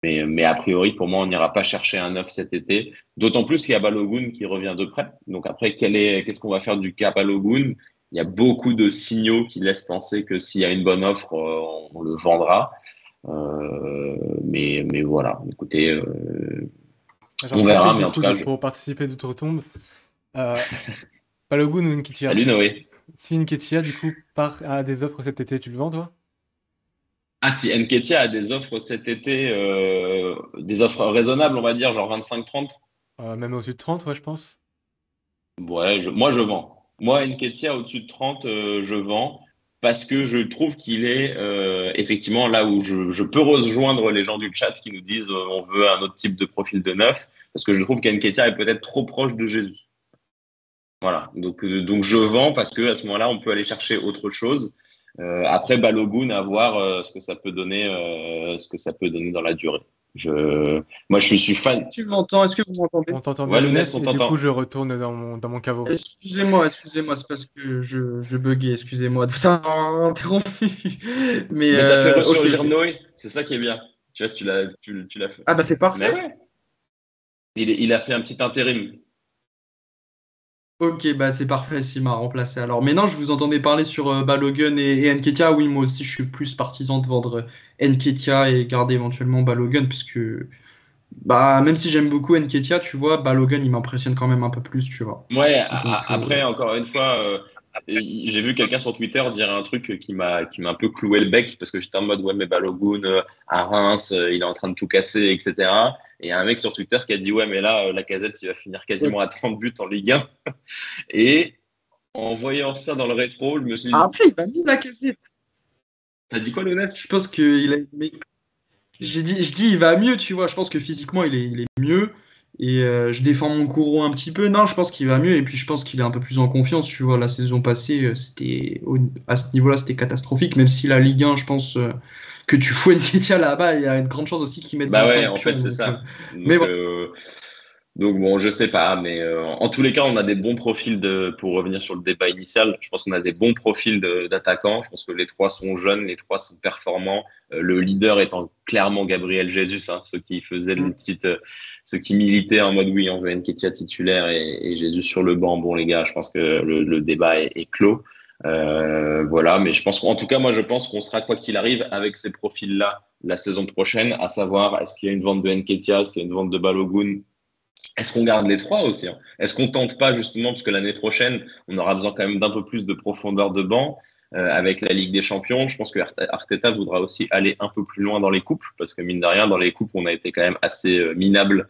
Mais a priori, pour moi, on n'ira pas chercher un neuf cet été. D'autant plus qu'il y a Balogun qui revient de près. Donc après, qu'est-ce qu'on va faire du cas Balogun? Il y a beaucoup de signaux qui laissent penser que s'il y a une bonne offre, on le vendra. Mais voilà, écoutez, on verra. Mais en tout cas, pour participer d'outre-tombe, Balogun ou Nketiah? Salut Noé. Si Nketiah, du coup, part à des offres cet été, tu le vends, toi? Ah, si Nketiah a des offres cet été, des offres raisonnables, on va dire, genre 25-30? Même au-dessus de 30, ouais, je pense. Ouais, moi je vends. Moi, Nketiah au-dessus de 30, je vends parce que je trouve qu'il est effectivement là où je peux rejoindre les gens du chat qui nous disent on veut un autre type de profil de neuf, parce que je trouve qu'Nketiah est peut-être trop proche de Jesus. Voilà, donc je vends parce que à ce moment-là, on peut aller chercher autre chose. Après Balogun, à voir ce que ça peut donner dans la durée. Moi, je suis fan. Tu m'entends? Est-ce que vous m'entendez? On t'entend Ouais, bien, Lounès, Lounès, on et du t'entend. coup, je retourne dans mon caveau. Excusez-moi, c'est parce que je buguais, excusez-moi de vous avoir interrompu. Mais t'as fait ressurgir ok. Noé, c'est ça qui est bien. Tu vois, tu l'as fait. Ah bah c'est parfait. Mais ouais. Il a fait un petit intérim. Ok, bah c'est parfait s'il m'a remplacé alors. Mais non, je vous entendais parler sur Balogun et Nketiah. Oui, moi aussi, je suis plus partisan de vendre Nketiah et garder éventuellement Balogun, puisque bah même si j'aime beaucoup Nketiah, tu vois, Balogun, il m'impressionne quand même un peu plus, tu vois. Ouais, Donc, après, encore une fois, j'ai vu quelqu'un sur Twitter dire un truc qui m'a un peu cloué le bec parce que j'étais en mode, ouais, mais Balogun à Reims, il est en train de tout casser, etc. Et il y a un mec sur Twitter qui a dit, ouais, mais là, Lacazette, il va finir quasiment à 30 buts en Ligue 1. Et en voyant ça dans le rétro, je me suis dit, après, il va mieux la cassette. t'as dit quoi, Lounès? Je pense qu'il a. Mais je dis, il va mieux, tu vois. Je pense que physiquement, il est mieux. Et je défends mon courroux un petit peu. Non, je pense qu'il va mieux. Et puis, je pense qu'il est un peu plus en confiance. Tu vois, la saison passée, à ce niveau-là, c'était catastrophique. Même si la Ligue 1, je pense que tu fous Nketiah là-bas, il y a une grande chance aussi qu'il mette Bah 25 ouais, en pions. fait, c'est Donc, ça. mais bon. Donc bon, je sais pas, mais en tous les cas, on a des bons profils pour revenir sur le débat initial. Je pense qu'on a des bons profils d'attaquants. Je pense que les trois sont jeunes, les trois sont performants. Le leader étant clairement Gabriel Jesus, hein, ceux qui faisaient ceux qui militaient en mode oui, on veut Nketiah titulaire et Jesus sur le banc. Bon les gars, je pense que le débat est clos. Voilà, mais je pense qu'en tout cas, moi, je pense qu'on sera quoi qu'il arrive avec ces profils-là la saison prochaine, à savoir est-ce qu'il y a une vente de Nketiah, est-ce qu'il y a une vente de Balogun. Est-ce qu'on garde les trois aussi, hein? Est-ce qu'on tente pas justement, parce que l'année prochaine, on aura besoin quand même d'un peu plus de profondeur de banc. avec la Ligue des Champions. Je pense que Arteta voudra aussi aller un peu plus loin dans les coupes, parce que mine de rien, dans les coupes, on a été quand même assez minable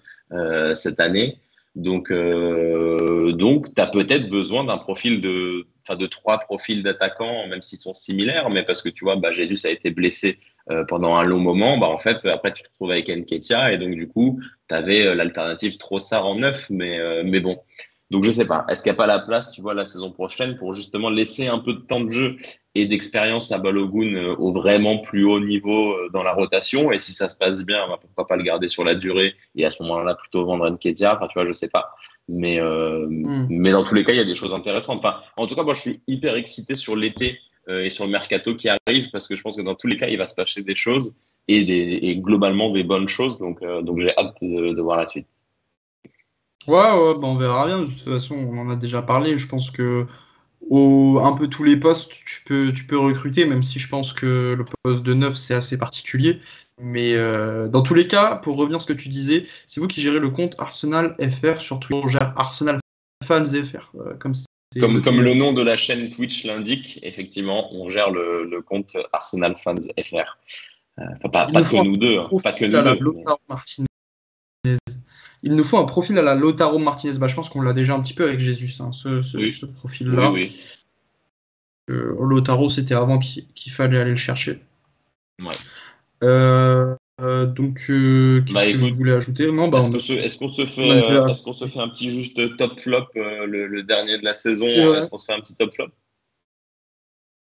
cette année. Donc tu as peut-être besoin d'un profil de 3 profils d'attaquants, même s'ils sont similaires, mais parce que tu vois, Jesus a été blessé pendant un long moment. En fait, après, tu te retrouves avec Nketiah, et donc du coup, tu avais l'alternative Trossard en 9, mais bon. Donc je sais pas, est-ce qu'il n'y a pas la place, tu vois, la saison prochaine pour justement laisser un peu de temps de jeu et d'expérience à Balogun au vraiment plus haut niveau dans la rotation, et si ça se passe bien, pourquoi pas le garder sur la durée et à ce moment-là plutôt vendre Nketiah, tu vois, je sais pas. Mais dans tous les cas, il y a des choses intéressantes. En tout cas, moi je suis hyper excité sur l'été et sur le mercato qui arrive, parce que je pense que dans tous les cas, il va se passer des choses et globalement des bonnes choses, donc j'ai hâte de voir la suite. Ouais, on verra bien. De toute façon, on en a déjà parlé. Je pense que un peu tous les postes, tu peux recruter, même si je pense que le poste de 9, c'est assez particulier. Mais dans tous les cas, pour revenir à ce que tu disais, c'est vous qui gérez le compte Arsenal FR sur Twitter. On gère Arsenal Fans FR. Comme le nom de la chaîne Twitch l'indique, effectivement, on gère le compte Arsenal Fans FR. Pas que nous deux. Pas que nous deux. Martinez. Il nous faut un profil à la Lautaro Martinez. Je pense qu'on l'a déjà un petit peu avec Jesus, ce profil-là. Oui. Lautaro, c'était avant qu'il fallait aller le chercher. Ouais. Donc, qu'est-ce que vous voulez ajouter? Est-ce qu'on se fait un petit juste top flop, le dernier de la saison? Est-ce qu'on se fait un petit top flop?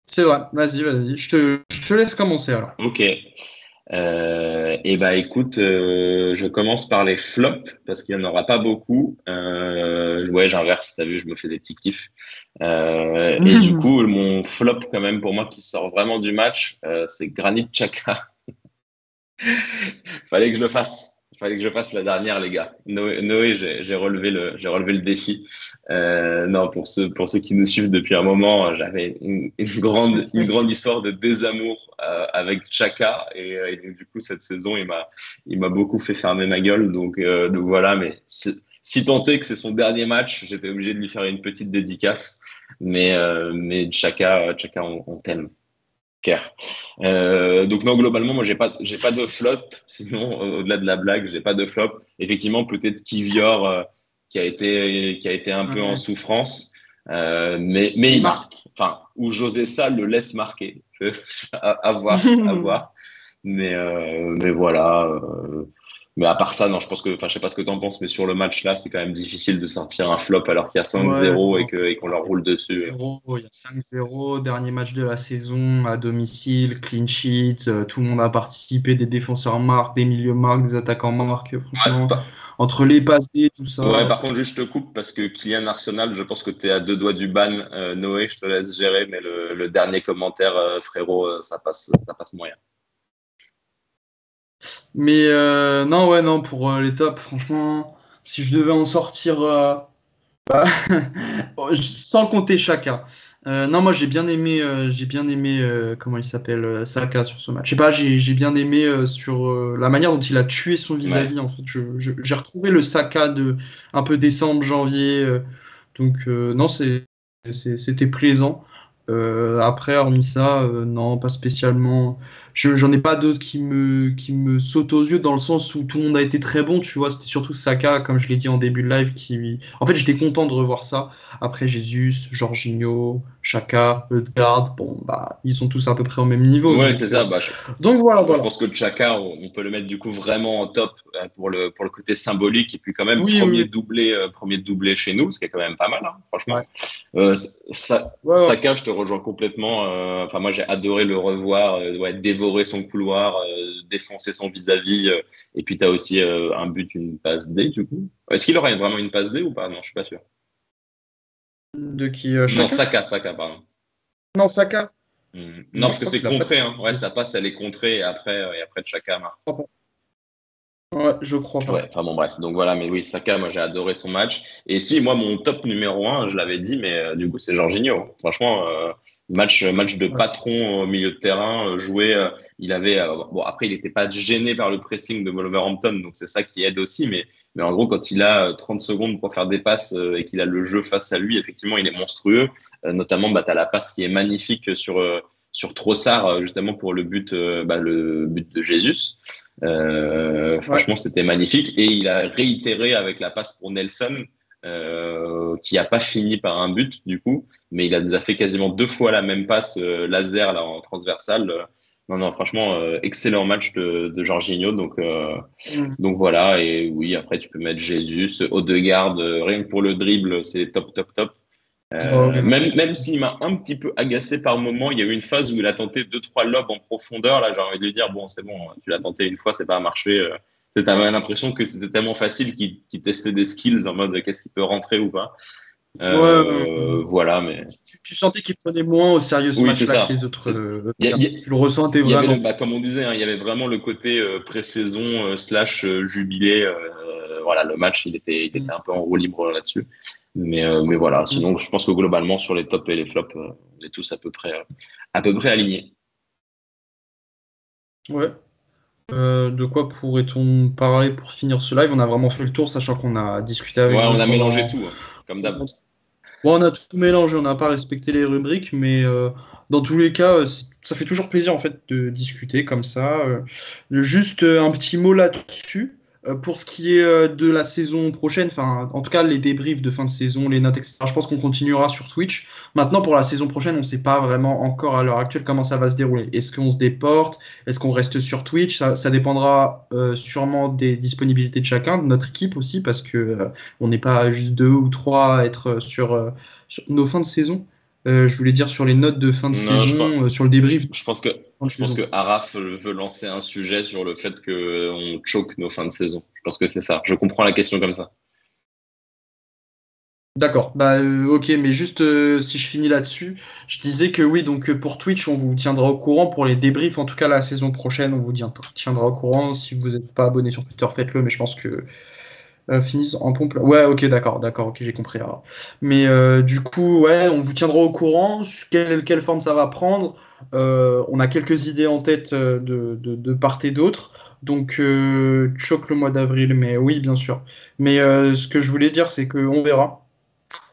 C'est vrai, vas-y. Je te laisse commencer alors. Ok. Écoute, je commence par les flops parce qu'il n'y en aura pas beaucoup. J'inverse, t'as vu, je me fais des petits kiffs. Et du coup, mon flop quand même pour moi qui sort vraiment du match, c'est Granit Xhaka. Fallait que je le fasse la dernière, les gars. Noé, j'ai relevé le défi. Non, pour ceux qui nous suivent depuis un moment, j'avais une grande histoire de désamour avec Xhaka, et donc du coup cette saison il m'a beaucoup fait fermer ma gueule. Donc voilà, mais si tant est que c'est son dernier match, j'étais obligé de lui faire une petite dédicace. Mais Xhaka, on t'aime. Donc non, globalement, moi j'ai pas de flop. Sinon, au-delà de la blague, j'ai pas de flop. Effectivement, peut-être Kivior qui a été un peu en souffrance, mais il marque. Enfin, ou José Sa le laisse marquer. À voir. Mais voilà. Mais à part ça, non, je pense que, je sais pas ce que tu en penses, mais sur le match là, c'est quand même difficile de sortir un flop alors qu'il y a 5-0 et qu'on leur roule dessus. Il y a 5-0, dernier match de la saison à domicile, clean sheet, tout le monde a participé, des défenseurs marquent, des milieux marquent, des attaquants marquent. Franchement, entre les passes D, tout ça. Ouais, par contre, juste je te coupe parce que Kylian Arsenal, je pense que tu es à 2 doigts du ban. Noé, je te laisse gérer, mais le dernier commentaire, frérot, ça passe moyen. Mais non, pour les tops, franchement, si je devais en sortir, sans compter Xhaka. Non, moi j'ai bien aimé comment il s'appelle, Saka sur ce match. Je sais pas, j'ai bien aimé sur la manière dont il a tué son vis-à-vis. Ouais. En fait, j'ai retrouvé le Saka de un peu décembre, janvier. Donc non, c'était plaisant. Après, hormis ça, non, pas spécialement. J'en ai pas d'autres qui me sautent aux yeux dans le sens où tout le monde a été très bon, tu vois. C'était surtout Saka, comme je l'ai dit en début de live, En fait, j'étais content de revoir ça. Après, Jesus, Jorginho, Xhaka, Ødegaard, ils sont tous à peu près au même niveau. Ouais, donc, c'est ça. Donc voilà. Je pense que Xhaka, on peut le mettre du coup vraiment en top pour le côté symbolique, et puis quand même premier doublé chez nous, ce qui est quand même pas mal, hein, franchement. Ouais. Saka, je te rejoins complètement. Moi, j'ai adoré le revoir, dévorer son couloir, défoncer son vis-à-vis. Et puis, tu as aussi un but, une passe D, du coup. Est-ce qu'il aurait vraiment une passe D ou pas? Non, je suis pas sûr. De qui Non, Saka, pardon. Non, Saka. Non, parce que c'est contré. Hein. Ouais, sa passe, elle est contrée, et après Xhaka marque. Ouais, je crois pas. Ouais, bref. Donc voilà, mais oui, Saka, moi j'ai adoré son match. Et si, moi, mon top numéro 1, je l'avais dit, mais du coup, c'est Jorginho. Franchement, match de patron au milieu de terrain, il avait. Après, il n'était pas gêné par le pressing de Wolverhampton, donc c'est ça qui aide aussi, mais Mais en gros, quand il a 30 secondes pour faire des passes et qu'il a le jeu face à lui, effectivement, il est monstrueux. Notamment, tu as la passe qui est magnifique sur Trossard, justement pour le but de Jesus. Franchement, c'était magnifique. Et il a réitéré avec la passe pour Nelson, qui n'a pas fini par un but, du coup. Mais il a déjà fait quasiment 2 fois la même passe laser là, en transversale. Non, franchement, excellent match de Jorginho. Donc voilà, et oui, après tu peux mettre Jesus, Odegaard, rien que pour le dribble, c'est top, top, top. Même s'il m'a un petit peu agacé par moment, il y a eu une phase où il a tenté 2-3 lobes en profondeur. Là, j'ai envie de lui dire, bon, c'est bon, tu l'as tenté une fois, c'est pas marché. T'avais l'impression que c'était tellement facile qu'il testait des skills en mode qu'est-ce qui peut rentrer ou pas. Voilà, mais tu sentais qu'il prenait moins au sérieux ce match-là que les autres. Tu le ressentais vraiment. Comme on disait, il y avait vraiment le côté pré-saison / jubilé. Voilà, le match, il était un peu en roue libre là-dessus. Mais voilà, sinon, je pense que globalement, sur les tops et les flops, on est tous à peu près alignés. Ouais. De quoi pourrait-on parler pour finir ce live? On a vraiment fait le tour, sachant qu'on a discuté avec. Ouais, on a mélangé tout, comme d'hab. Bon, on a tout mélangé, on n'a pas respecté les rubriques, mais dans tous les cas, ça fait toujours plaisir en fait de discuter comme ça. Juste un petit mot là-dessus. Pour ce qui est de la saison prochaine, enfin, en tout cas, les débriefs de fin de saison, les notes, etc., je pense qu'on continuera sur Twitch. Maintenant, pour la saison prochaine, on ne sait pas vraiment encore à l'heure actuelle comment ça va se dérouler. Est-ce qu'on se déporte? Est-ce qu'on reste sur Twitch? Ça dépendra sûrement des disponibilités de chacun, de notre équipe aussi, parce que on n'est pas juste 2 ou 3 à être sur nos fins de saison. Je voulais dire sur les notes de fin de saison, sur le débrief. Je pense que Araf veut lancer un sujet sur le fait qu'on choque nos fins de saison. Je pense que c'est ça. Je comprends la question comme ça. D'accord, ok, mais juste si je finis là-dessus, je disais que oui, donc pour Twitch, on vous tiendra au courant pour les débriefs, en tout cas la saison prochaine, on vous tiendra au courant. Si vous n'êtes pas abonné sur Twitter, faites-le, mais je pense que finissent en pompe. Ouais, ok, d'accord, ok, j'ai compris. Alors. Mais du coup, ouais, on vous tiendra au courant, quelle forme ça va prendre. On a quelques idées en tête de part et d'autre. Donc, choque le mois d'avril, mais oui, bien sûr. Mais ce que je voulais dire, c'est qu'on verra.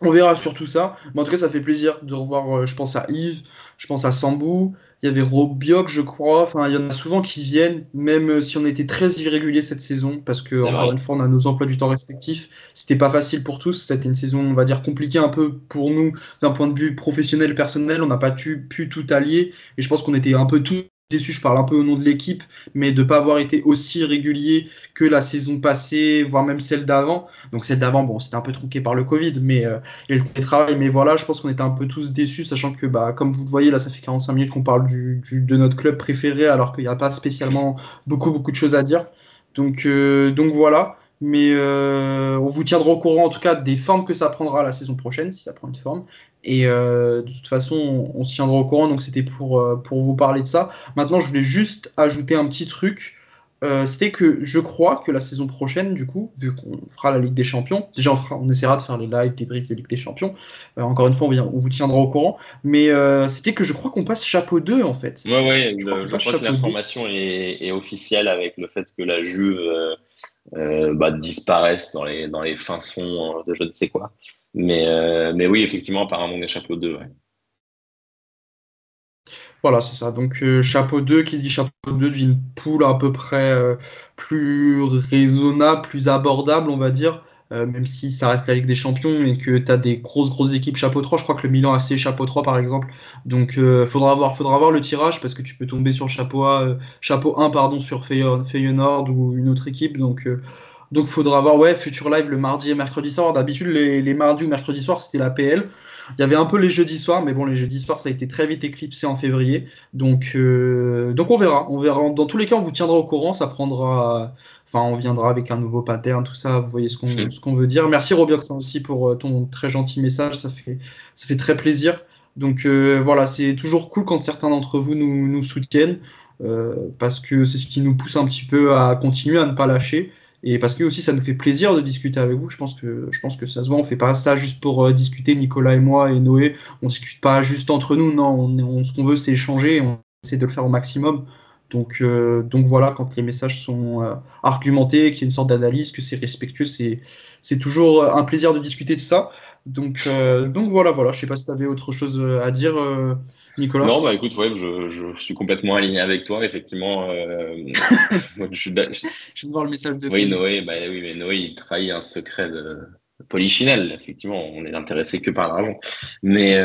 On verra sur tout ça. Mais en tout cas, ça fait plaisir de revoir, je pense à Yves, je pense à Sambou, il y avait Robiok, je crois. Enfin, il y en a souvent qui viennent, même si on était très irréguliers cette saison, parce que, encore une fois, on a nos emplois du temps respectifs. C'était pas facile pour tous. C'était une saison, on va dire, compliquée un peu pour nous, d'un point de vue professionnel, personnel. On n'a pas pu tout allier. Et je pense qu'on était un peu tous déçus, je parle un peu au nom de l'équipe, mais de ne pas avoir été aussi régulier que la saison passée, voire même celle d'avant. Donc celle d'avant, bon, c'était un peu tronqué par le Covid, mais et le télétravail, mais voilà, je pense qu'on était un peu tous déçus, sachant que, comme vous le voyez, là, ça fait 45 minutes qu'on parle de notre club préféré, alors qu'il n'y a pas spécialement beaucoup de choses à dire. Donc voilà. Mais on vous tiendra au courant en tout cas des formes que ça prendra la saison prochaine, si ça prend une forme. Et de toute façon, on se tiendra au courant, donc c'était pour vous parler de ça. Maintenant, je voulais juste ajouter un petit truc. C'était que je crois que la saison prochaine, du coup, vu qu'on fera la Ligue des Champions, déjà on essaiera de faire les lives débriefs de Ligue des Champions. Encore une fois, on vous tiendra au courant. Mais c'était que je crois qu'on passe chapeau 2 en fait. Ouais, je crois que l'information est officielle avec le fait que la Juve disparaisse dans les fins fonds de je ne sais quoi. Mais oui, effectivement, apparemment, on est chapeau 2. Ouais. Voilà, c'est ça. Donc, chapeau 2, qui dit chapeau 2 d'une poule à peu près plus raisonnable, plus abordable, on va dire. Même si ça reste la Ligue des Champions et que tu as des grosses équipes chapeau 3. Je crois que le Milan AC chapeau 3, par exemple. Donc, faudra voir le tirage parce que tu peux tomber sur chapeau 1 pardon, sur Feyenoord ou une autre équipe. Donc, faudra voir, futur live le mardi et mercredi soir. D'habitude, les mardis ou mercredi soir, c'était la PL. Il y avait un peu les jeudis soirs, mais bon, les jeudis soirs, ça a été très vite éclipsé en février. Donc on verra. Dans tous les cas, on vous tiendra au courant. Ça prendra. Enfin, on viendra avec un nouveau pattern, tout ça. Vous voyez ce qu'on veut dire. Merci Robiox aussi pour ton très gentil message. Ça fait très plaisir. Donc voilà, c'est toujours cool quand certains d'entre vous nous soutiennent. Parce que c'est ce qui nous pousse un petit peu à continuer, à ne pas lâcher. Et parce que aussi ça nous fait plaisir de discuter avec vous, je pense que ça se voit, on fait pas ça juste pour discuter, Nicolas et moi et Noé, on discute pas juste entre nous, non, ce qu'on veut c'est échanger, on essaie de le faire au maximum, Donc voilà, quand les messages sont argumentés, qu'il y a une sorte d'analyse, que c'est respectueux, c'est toujours un plaisir de discuter de ça. Donc voilà, je sais pas si tu avais autre chose à dire, Nicolas. Non, bah écoute, ouais, je suis complètement aligné avec toi, effectivement. Je suis Je viens de voir le message de oui, Noé, bah oui, mais Noé, il trahit un secret de Polichinelle. Effectivement, on n'est intéressé que par l'argent. Mais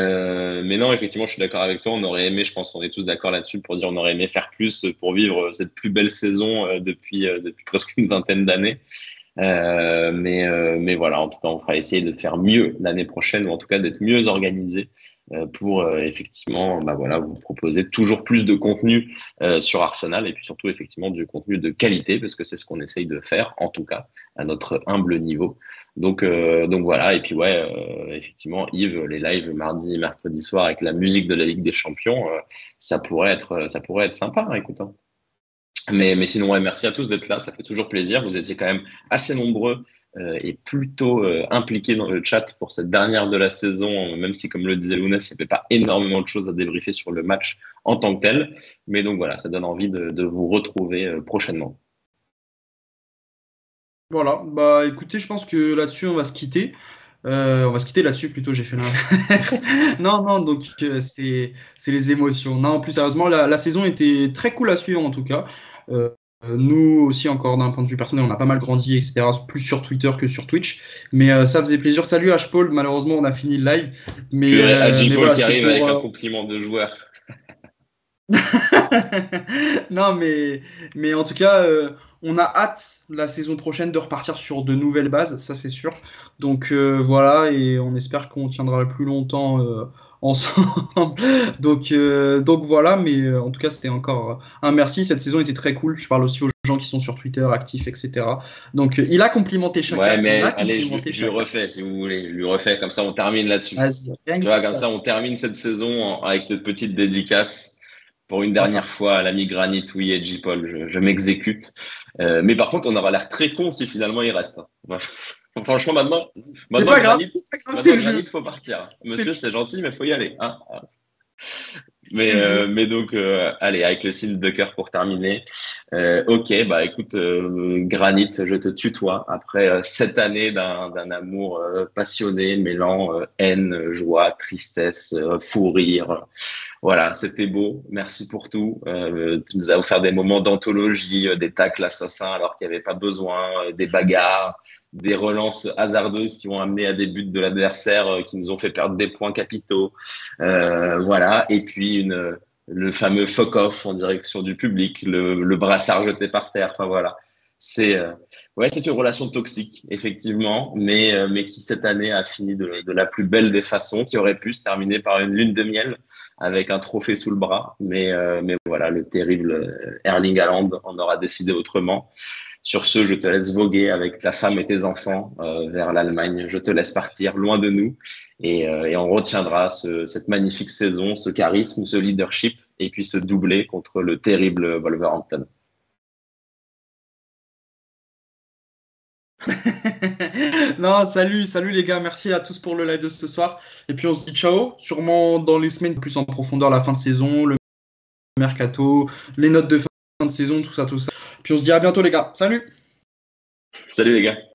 non, effectivement, je suis d'accord avec toi. On aurait aimé, je pense, on est tous d'accord là-dessus pour dire on aurait aimé faire plus pour vivre cette plus belle saison depuis presque une vingtaine d'années. Mais voilà, en tout cas, on fera essayer de faire mieux l'année prochaine, ou en tout cas d'être mieux organisé pour effectivement, bah voilà, vous proposer toujours plus de contenu sur Arsenal et puis surtout effectivement du contenu de qualité parce que c'est ce qu'on essaye de faire, en tout cas à notre humble niveau. Donc voilà, et puis ouais, effectivement, Yves, les lives mardi et mercredi soir avec la musique de la Ligue des Champions, ça pourrait être sympa, hein, écoute. Hein. Mais sinon, ouais, merci à tous d'être là, ça fait toujours plaisir. Vous étiez quand même assez nombreux et plutôt impliqués dans le chat pour cette dernière de la saison, même si, comme le disait Lounès, il n'y avait pas énormément de choses à débriefer sur le match en tant que tel. Mais donc voilà, ça donne envie de vous retrouver prochainement. Voilà, bah écoutez, je pense que là-dessus, on va se quitter. On va se quitter là-dessus plutôt, j'ai fait l'inverse. Non, donc c'est les émotions. Non, plus sérieusement, la saison était très cool à suivre en tout cas. Nous aussi, encore d'un point de vue personnel, on a pas mal grandi, etc. Plus sur Twitter que sur Twitch. Mais ça faisait plaisir. Salut H-Paul, malheureusement, on a fini le live. Mais Paul voilà, qui arrive pour, avec un compliment de joueur. Non, mais en tout cas, on a hâte la saison prochaine de repartir sur de nouvelles bases, ça c'est sûr. Donc voilà, et on espère qu'on tiendra le plus longtemps ensemble. Donc voilà, mais en tout cas, c'était encore un merci. Cette saison était très cool. Je parle aussi aux gens qui sont sur Twitter, actifs, etc. Donc il a complimenté chacun. Ouais, mais allez, je lui refais si vous voulez. Je lui refais, comme ça on termine là-dessus. Vas-y, tu vois, comme ça on termine cette saison avec cette petite dédicace. Pour une dernière fois à l'ami Granit, oui, et J-Paul, je m'exécute. Mais par contre, on aura l'air très con si finalement il reste. Franchement, maintenant c'est pas grave. Granit, faut partir. Monsieur, c'est gentil, mais faut y aller. Hein. Mais donc, allez, avec le signe de cœur pour terminer. Ok, bah écoute, Granit, je te tutoie après 7 années d'un amour passionné, mêlant haine, joie, tristesse, fou rire. Voilà, c'était beau. Merci pour tout. Tu nous as offert des moments d'anthologie, des tacles assassins alors qu'il n'y avait pas besoin, des bagarres, des relances hasardeuses qui ont amené à des buts de l'adversaire qui nous ont fait perdre des points capitaux. Voilà. Et puis le fameux fuck-off en direction du public, le brassard jeté par terre. Enfin voilà. C'est une relation toxique, effectivement, mais qui cette année a fini de la plus belle des façons, qui aurait pu se terminer par une lune de miel avec un trophée sous le bras. Mais voilà, le terrible Erling Haaland en aura décidé autrement. Sur ce, je te laisse voguer avec ta femme et tes enfants vers l'Allemagne. Je te laisse partir loin de nous et on retiendra cette magnifique saison, ce charisme, ce leadership et puis ce doublé contre le terrible Wolverhampton. Non, salut les gars, merci à tous pour le live de ce soir. Et puis on se dit ciao, sûrement dans les semaines plus en profondeur, la fin de saison, le mercato, les notes de fin de saison, tout ça. Puis on se dit à bientôt les gars, salut. Salut les gars.